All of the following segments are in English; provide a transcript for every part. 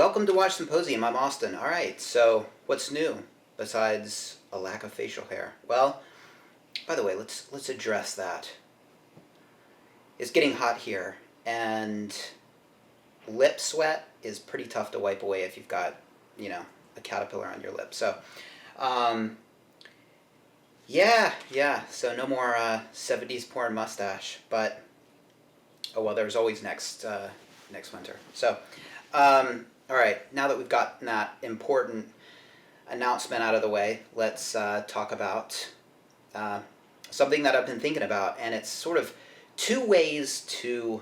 Welcome to Watch Symposium. I'm Austin. All right, so what's new besides a lack of facial hair? Well, by the way, let's address that. It's getting hot here, and lip sweat is pretty tough to wipe away if you've got, a caterpillar on your lip. So, um, yeah. So no more 70s porn mustache, but oh well. There's always next winter. So. All right, now that we've gotten that important announcement out of the way, let's talk about something that I've been thinking about, and it's sort of two ways to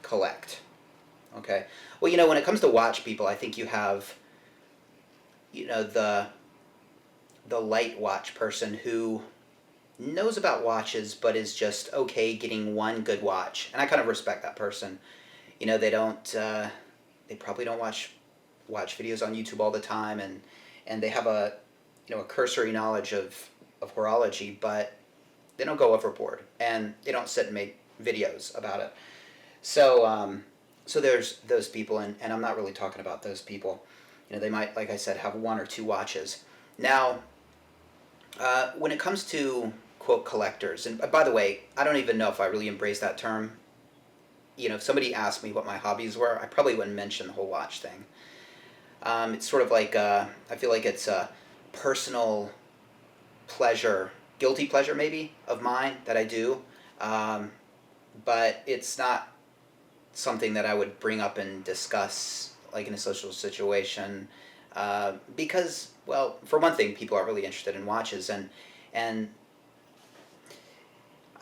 collect. Okay. Well, when it comes to watch people, I think you have, the light watch person who knows about watches but is just okay getting one good watch, and I kind of respect that person. They don't. They probably don't watch videos on YouTube all the time, and they have a cursory knowledge of horology, but they don't go overboard, and they don't sit and make videos about it. So there's those people, and I'm not really talking about those people. They might, like I said, have one or two watches. Now, when it comes to quote collectors, and by the way, I don't even know if I really embrace that term. If somebody asked me what my hobbies were, I probably wouldn't mention the whole watch thing. It's sort of like, I feel like it's a personal pleasure, guilty pleasure maybe, of mine that I do. But it's not something that I would bring up and discuss like in a social situation. Because, well, for one thing, people are really interested in watches, and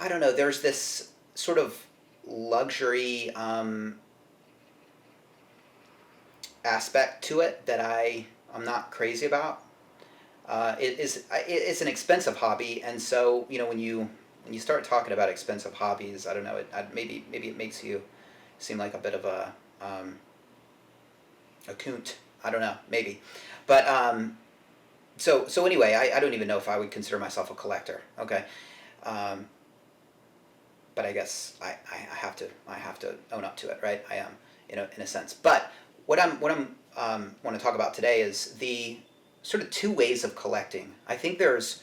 I don't know, there's this sort of luxury aspect to it that I'm not crazy about. It's an expensive hobby, and so when you start talking about expensive hobbies, I don't know, maybe it makes you seem like a bit of a coot. I don't know, maybe, but so anyway, I don't even know if I would consider myself a collector. Okay. But I guess I have to own up to it, right? I am, in a sense. But what I'm want to talk about today is the sort of two ways of collecting. I think there's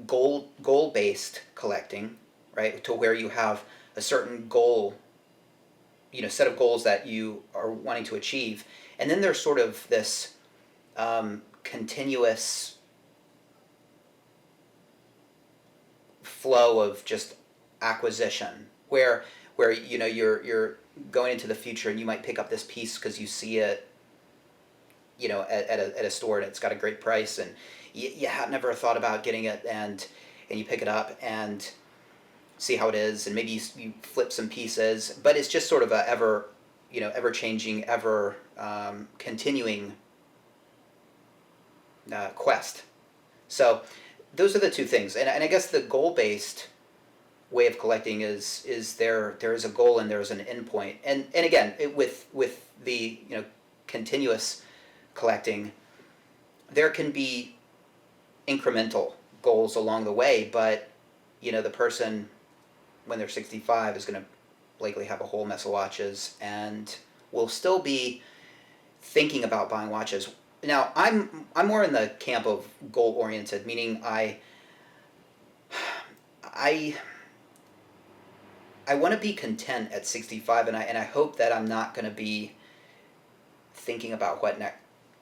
goal based collecting, right? To where you have a certain goal, set of goals that you are wanting to achieve, and then there's sort of this continuous flow of just acquisition where you're going into the future, and you might pick up this piece because you see it at a store, and it's got a great price, and you had never thought about getting it, and you pick it up and see how it is, and maybe you flip some pieces, but it's just sort of a ever changing, ever continuing quest. So those are the two things, and I guess the goal based way of collecting is there is a goal and there's an endpoint, and again with the continuous collecting, there can be incremental goals along the way, but the person when they're 65 is going to likely have a whole mess of watches and will still be thinking about buying watches. Now I'm more in the camp of goal oriented, meaning I want to be content at 65, and I hope that I'm not going to be thinking about what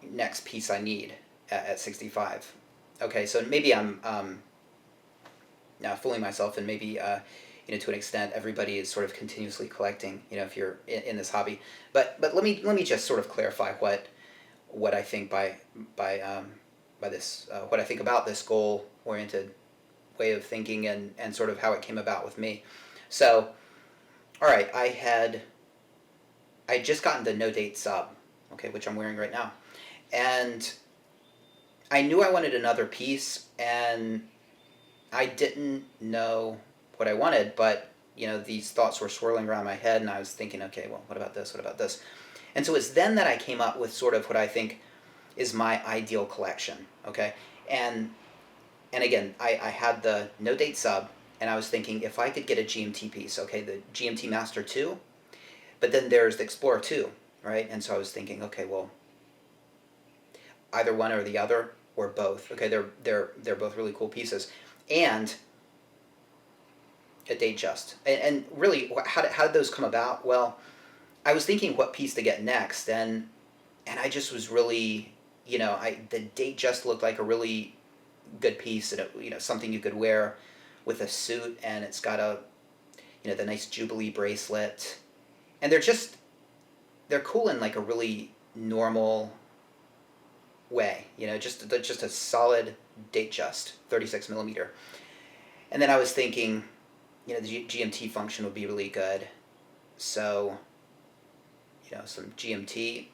next piece I need at 65. Okay, so maybe I'm now fooling myself, and maybe to an extent everybody is sort of continuously collecting. If you're in this hobby, but let me just sort of clarify what I think by this what I think about this goal oriented way of thinking, and sort of how it came about with me. So, all right, I just gotten the No Date sub, okay, which I'm wearing right now, and I knew I wanted another piece, and I didn't know what I wanted, but these thoughts were swirling around my head, and I was thinking, okay, well, what about this? What about this? And so it's then that I came up with sort of what I think is my ideal collection, okay, and again, I had the No Date sub, and I was thinking if I could get a GMT piece, okay, the GMT Master 2, but then there's the Explorer 2. right? And so I was thinking, okay, well, either one or the other or both. Okay, they're both really cool pieces, and a Datejust. And really, how did those come about? Well, I was thinking what piece to get next, and I just was really, the Datejust looked like a really good piece, and something you could wear with a suit, and it's got the nice Jubilee bracelet, and they're cool in like a really normal way, just a solid Datejust, 36 millimeter. And then I was thinking, the GMT function would be really good, so some GMT,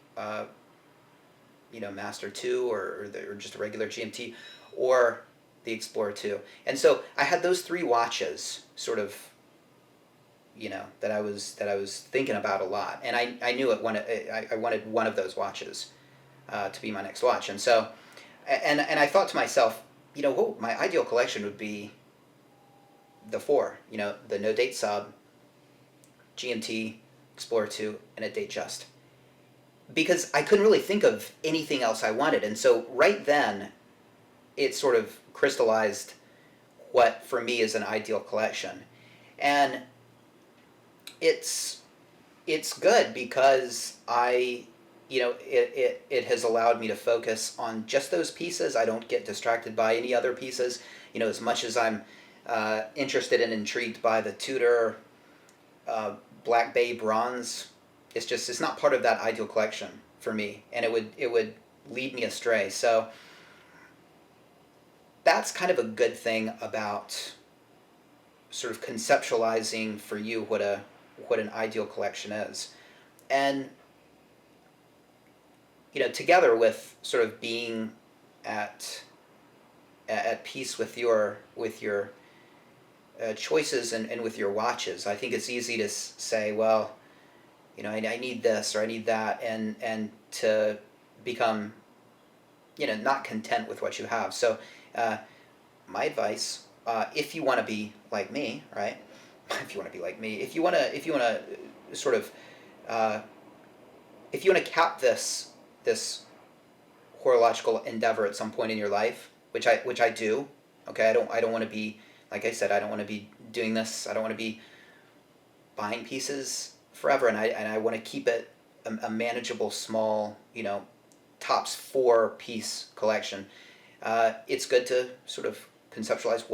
Master 2 or just a regular GMT, or the Explorer 2. And so I had those three watches sort of, that I was thinking about a lot, and I knew I wanted one of those watches to be my next watch. And so and I thought to myself, my ideal collection would be the four, the no date sub, GMT, Explorer 2, and a Datejust, because I couldn't really think of anything else I wanted. And so right then, it sort of crystallized what for me is an ideal collection. And it's good because it has allowed me to focus on just those pieces. I don't get distracted by any other pieces. As much as I'm interested and intrigued by the Tudor Black Bay bronze, it's not part of that ideal collection for me, and it would lead me astray. So that's kind of a good thing about sort of conceptualizing for you what an ideal collection is. And together with sort of being at peace with your choices and with your watches, I think it's easy to say, well, I need this or I need that, and to become not content with what you have. So my advice, if you want to be like me, right? If you want to be like me, if you want to sort of if you want to cap this horological endeavor at some point in your life, which I do. Okay, I don't want to be, like I said, I don't want to be doing this. I don't want to be buying pieces forever, and I want to keep it a manageable, small, tops 4 piece collection. It's good to sort of conceptualize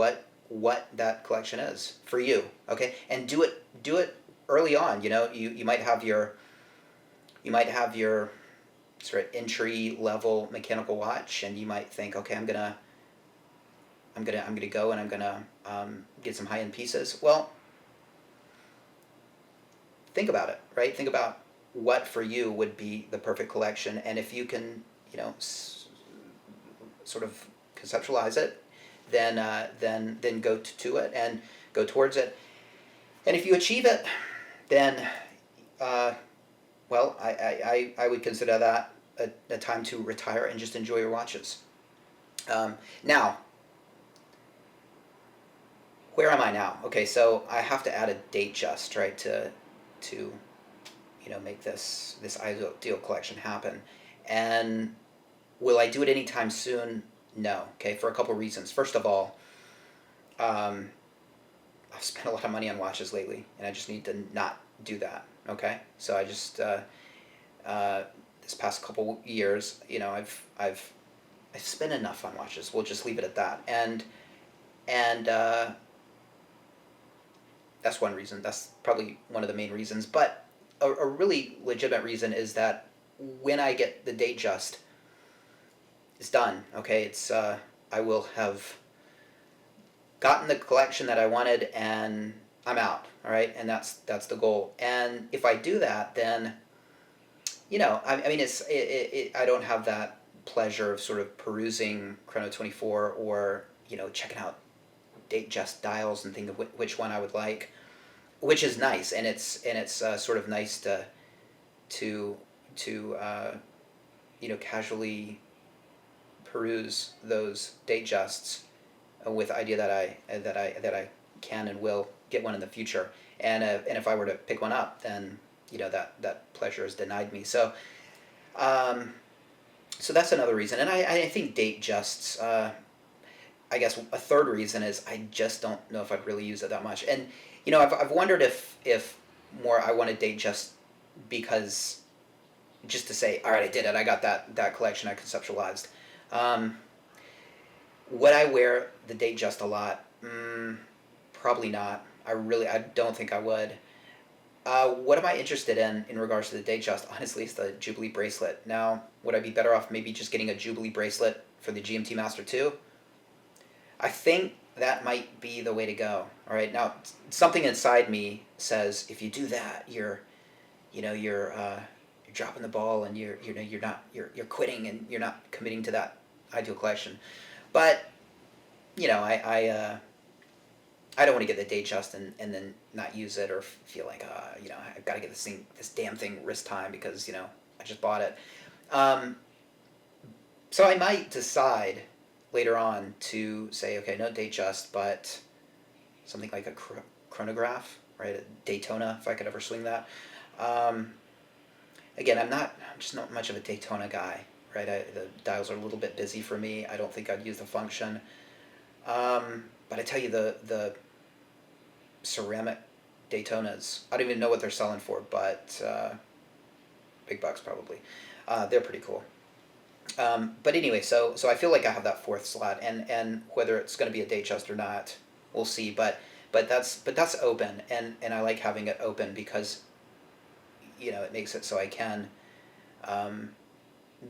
what that collection is for you. Okay, and do it early on. You might have your sort of entry level mechanical watch, and you might think, okay, I'm gonna go and I'm gonna get some high end pieces. Well, think about it, right? Think about what for you would be the perfect collection, and if you can, sort of conceptualize it, then go to it and go towards it. And if you achieve it, then well, I would consider that a time to retire and just enjoy your watches. Now, where am I now? Okay, so I have to add a Datejust, right, to make this ideal collection happen. And will I do it anytime soon? No. Okay, for a couple reasons. First of all, I've spent a lot of money on watches lately, and I just need to not do that. Okay, so I just this past couple years, I've spent enough on watches. We'll just leave it at that. And that's one reason. That's probably one of the main reasons. But a really legitimate reason is that when I get the Datejust, it's done. Okay, it's I will have gotten the collection that I wanted, and I'm out. All right, and that's the goal. And if I do that, then I mean I don't have that pleasure of sort of perusing Chrono 24 or checking out Datejust dials and think of which one I would like, which is nice, and it's sort of nice to casually peruse those Datejusts with the idea that I can and will get one in the future, and if I were to pick one up, then that pleasure is denied me. Um, so that's another reason, and I think Datejusts. I guess a third reason is I just don't know if I'd really use it that much, and I've wondered if more I want to Datejust because just to say, all right, I did it, I got that collection I conceptualized. Um, would I wear the Datejust a lot? Probably not. I don't think I would. What am I interested in regards to the Datejust? Honestly, it's the Jubilee bracelet. Now, would I be better off maybe just getting a Jubilee bracelet for the GMT Master 2? I think that might be the way to go. All right. Now, something inside me says if you do that, you're dropping the ball, and you're quitting, and you're not committing to that ideal collection. But I don't want to get the Datejust and then not use it, or feel like I've got to get this damn thing wrist time because I just bought it. Um, so I might decide later on to say, okay, no Datejust, but something like a chronograph, right? A Daytona, if I could ever swing that. Um, Again, I'm just not much of a Daytona guy, right? The dials are a little bit busy for me. I don't think I'd use the function. But I tell you, the ceramic Daytonas, I don't even know what they're selling for, but big bucks probably. They're pretty cool. But anyway, so I feel like I have that fourth slot, and whether it's going to be a Datejust or not, we'll see. But that's open, and I like having it open because it makes it so I can um,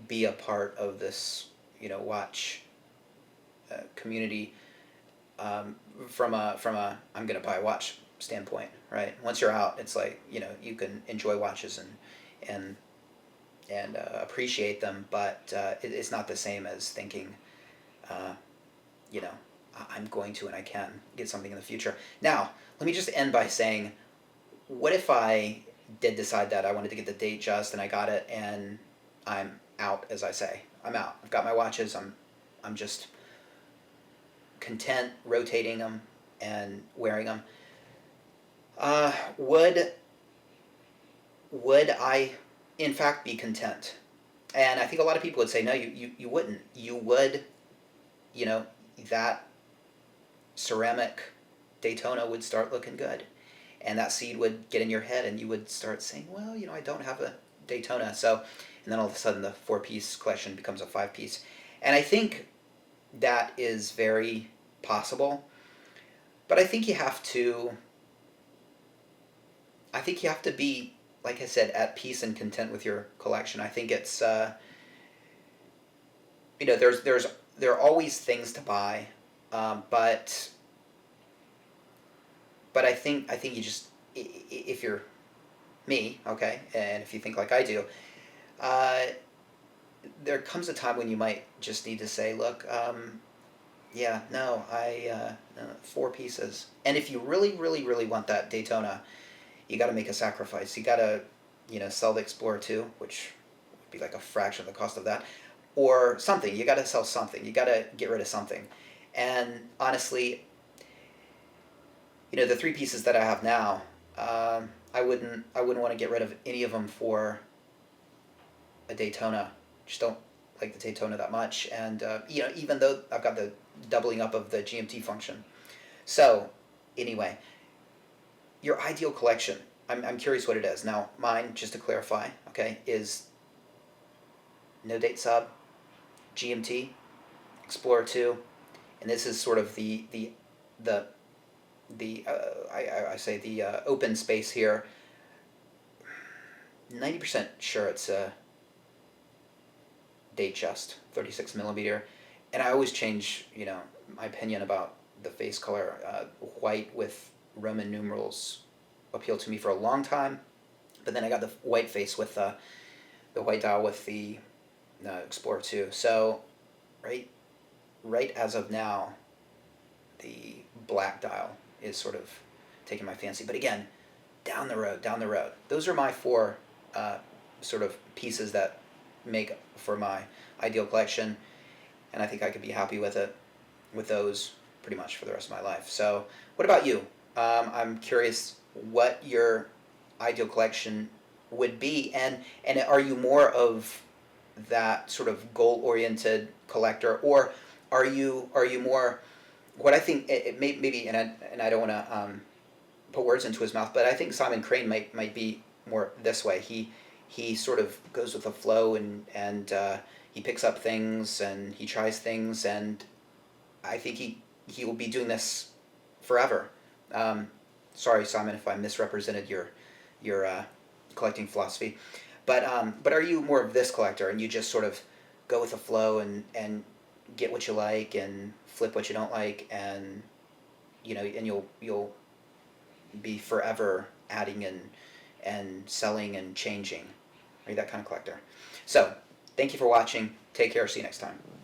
be a part of this watch community from a I'm gonna buy a watch standpoint, right? Once you're out, it's like you can enjoy watches and appreciate them, but it's not the same as thinking, uh, you know, I'm going to and I can get something in the future. Now, let me just end by saying, what if I did decide that I wanted to get the Datejust and I got it and I'm out, as I say. I'm out. I've got my watches. I'm just content rotating them and wearing them. Uh, would would I in fact be content? And I think a lot of people would say no, you wouldn't. You would, you know, that ceramic Daytona would start looking good. And that seed would get in your head and you would start saying, well, I don't have a Daytona. So, and then all of a sudden the four-piece collection becomes a five-piece. And I think that is very possible. But I think you have to be, like I said, at peace and content with your collection. I think it's, there are always things to buy, but I think you just, if you're me, okay, and if you think like I do, uh, there comes a time when you might just need to say, look, yeah, no, no, four pieces. And if you really, really, really want that Daytona, you got to make a sacrifice. You got to, sell the Explorer 2, which would be like a fraction of the cost of that, or something. You got to sell something. You got to get rid of something. And honestly, the three pieces that I have now, I wouldn't want to get rid of any of them for a Daytona. Just don't like the Daytona that much, and even though I've got the doubling up of the GMT function. So, anyway, your ideal collection. I'm curious what it is. Now, mine, just to clarify, okay, is no date sub, GMT, Explorer 2, and this is sort of the I say the open space here. 90% sure it's a Datejust 36 millimeter, and I always change my opinion about the face color. White with Roman numerals appealed to me for a long time, but then I got the white face with the white dial with the Explorer 2. So right right as of now, the black dial is sort of taking my fancy. But again, down the road. Those are my four sort of pieces that make for my ideal collection, and I think I could be happy with those pretty much for the rest of my life. So, what about you? I'm curious what your ideal collection would be. And are you more of that sort of goal oriented collector, or are you more what I think it maybe, and I don't want to put words into his mouth, but I think Simon Crane might be more this way. He sort of goes with the flow, and he picks up things and he tries things, and I think he will be doing this forever. Um, Sorry, Simon, if I misrepresented your collecting philosophy, but are you more of this collector, and you just sort of go with the flow and get what you like and flip what you don't like, and and you'll be forever adding and selling and changing? Are you that kind of collector? So, thank you for watching. Take care. See you next time.